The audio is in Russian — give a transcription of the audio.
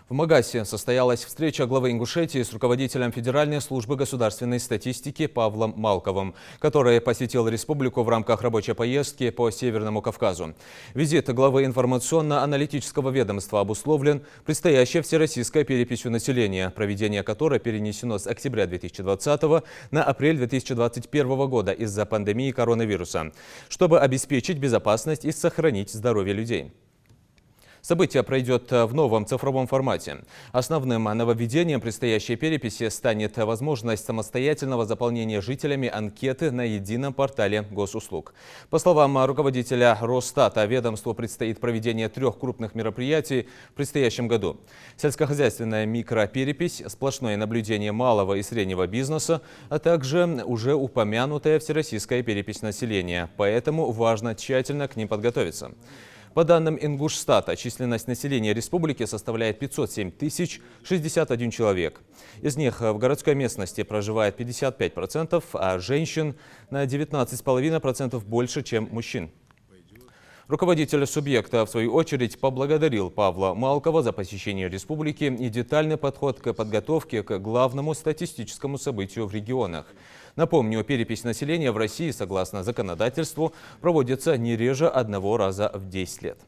В Магасе состоялась встреча главы Ингушетии с руководителем Федеральной службы государственной статистики Павлом Малковым, который посетил республику в рамках рабочей поездки по Северному Кавказу. Визит главы информационно-аналитического ведомства обусловлен предстоящей всероссийской переписью населения, проведение которой перенесено с октября 2020 на апрель 2021 года из-за пандемии коронавируса, чтобы обеспечить безопасность и сохранить здоровье людей. Событие пройдет в новом цифровом формате. Основным нововведением предстоящей переписи станет возможность самостоятельного заполнения жителями анкеты на едином портале госуслуг. По словам руководителя Росстата, ведомству предстоит проведение 3 крупных мероприятий в предстоящем году. Сельскохозяйственная микроперепись, сплошное наблюдение малого и среднего бизнеса, а также уже упомянутая всероссийская перепись населения. Поэтому важно тщательно к ним подготовиться. По данным Ингушстата, численность населения республики составляет 507 061 человек. Из них в городской местности проживает 55%, а женщин на 19,5% больше, чем мужчин. Руководитель субъекта, в свою очередь, поблагодарил Павла Малкова за посещение республики и детальный подход к подготовке к главному статистическому событию в регионах. Напомню, перепись населения в России, согласно законодательству, проводится не реже 1 раза в 10 лет.